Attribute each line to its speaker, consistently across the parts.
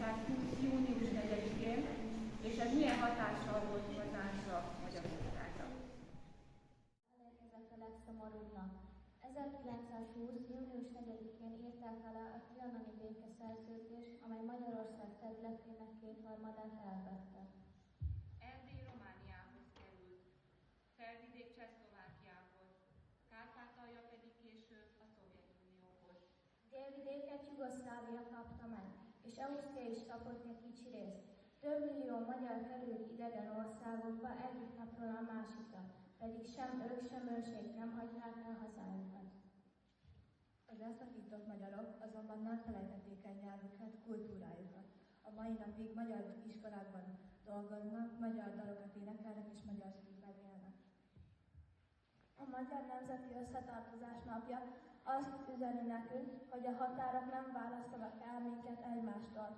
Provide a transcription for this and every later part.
Speaker 1: 2020. június 4-én, és ez milyen hatással volt hozzánk Magyarországra.
Speaker 2: Emlékezett a legszomorúbb nap. 1920. június 4-én írták alá a trianoni békeszerződést, amely Magyarország területének kétharmadát elvette.
Speaker 1: Erdély Romániához került, Felvidék Csehszlovákiához, Kárpátalja pedig később a Szovjetunióhoz.
Speaker 2: Délvidéket Jugoszlávia kapta meg, és Ausztria is kapott egy kicsi részt. Több millió magyar került idegen országokba egyik napról a másikra, pedig sem ők, sem őseik nem hagyták el hazájukat.
Speaker 3: Az elszakított magyarok azonban nem felejtették el nyelvüket, kultúrájukat. A mai napig magyar iskolákban dolgoznak, magyar dalokat énekelnek és magyar szívben élnek.
Speaker 2: A Magyar Nemzeti Összetartozás napja azt üzeni nekünk, hogy a határok nem választanak el minket egymástól.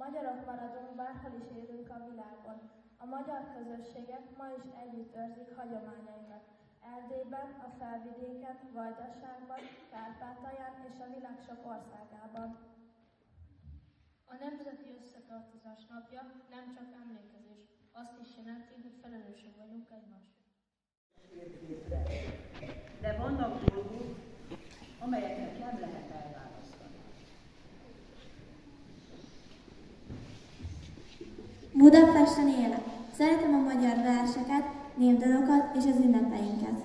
Speaker 2: Magyarok maradunk, bárhol is élünk a világon. A magyar közösségek ma is együtt őrzik hagyományainkat. Erdélyben, a Felvidéken, Vajdaságban, Kárpátalján és a világ sok országában.
Speaker 4: A Nemzeti Összetartozás napja nem csak emlékezés, azt is jelenti, hogy felelősek vagyunk egymásért.
Speaker 5: De vannak dolgok, amelyeket nem lehet elválasztani.
Speaker 6: Budapesten élek. Szeretem a magyar verseket, névdalokat és az ünnepeinket.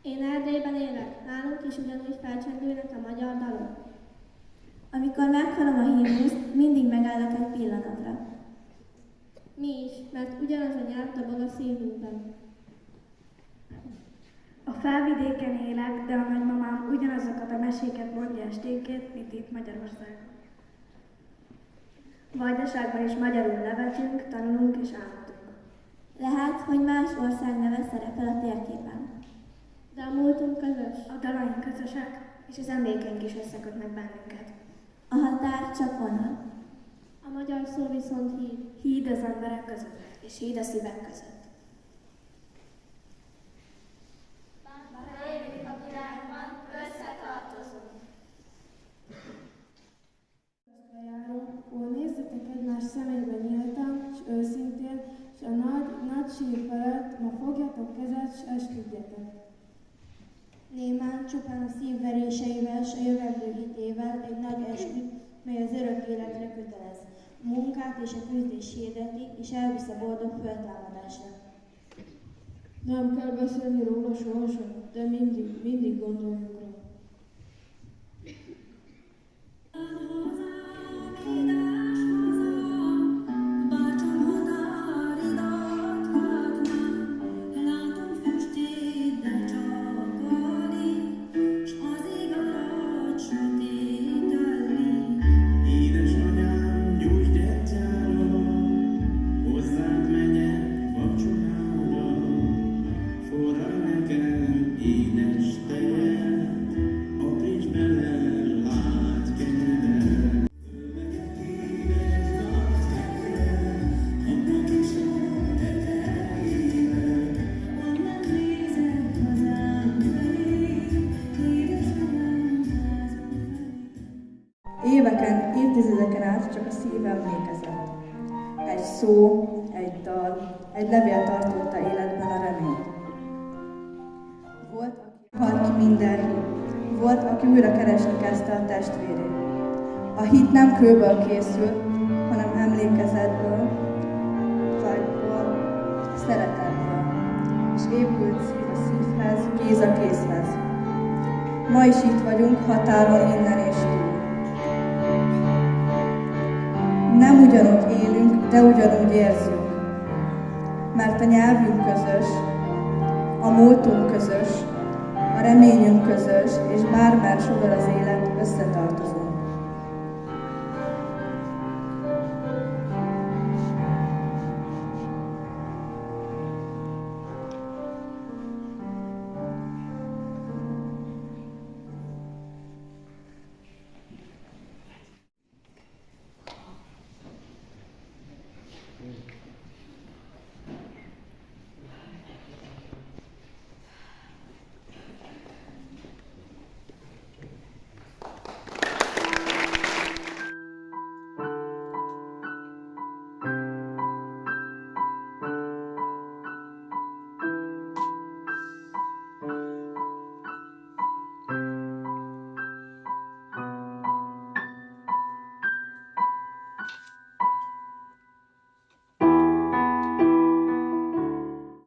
Speaker 2: Én Erdélyben élek, nálunk is ugyanúgy felcsendülnek a magyar dalok.
Speaker 6: Amikor meghallom a himnuszt, mindig megállok egy pillanatra.
Speaker 2: Mi is, mert ugyanaz a nyelv dobog a szívünkben.
Speaker 3: A Felvidéken élek, de a nagymamám ugyanazokat a meséket mondja esténként, mint itt Magyarországon. Vajdaságban is magyarul nevetünk, tanulunk és álmodunk.
Speaker 6: Lehet, hogy más ország neve szerepel a térképen.
Speaker 2: De a múltunk közös.
Speaker 3: A dalaink közösek, és az emlékeink is összekötnek bennünket.
Speaker 6: A határ csak vonal.
Speaker 2: A magyar szó viszont híd.
Speaker 3: Híd az emberek között, és híd a szívek között.
Speaker 2: Bárhol élünk a világban, összetartozunk.
Speaker 7: Ó, nézzetek egymás szemébe nyíltan, s őszintén, s a nagy sír felett ma fogjatok kezet, s esküdjetek.
Speaker 6: Némán csupán a szívveréseivel s a jövendő hitével egy nagy esküt, mely az örök életre kötelez. A munkát és a küzdés hirdeti, és elvisz a boldog föltámadásra.
Speaker 7: Nem kell beszélni róla sohasem, de mindig gondoljunk rá.
Speaker 8: Éveken, évtizedeken át csak a szív emlékezett. Egy szó, egy dal, egy levél tartotta életben a reményt. Volt, aki halt ki minden hit. Volt, aki újra keresni kezdte a testvérét. A hit nem kőből készül, hanem emlékezetből, vágyból, szeretetből, és épült szív a szívhez, kéz a kézhez. Ma is itt vagyunk, határon innen és túl. Nem ugyanúgy élünk, de ugyanúgy érzünk. Mert a nyelvünk közös, a múltunk közös, a reményünk közös, és bármer sodor az élet, összetartozunk.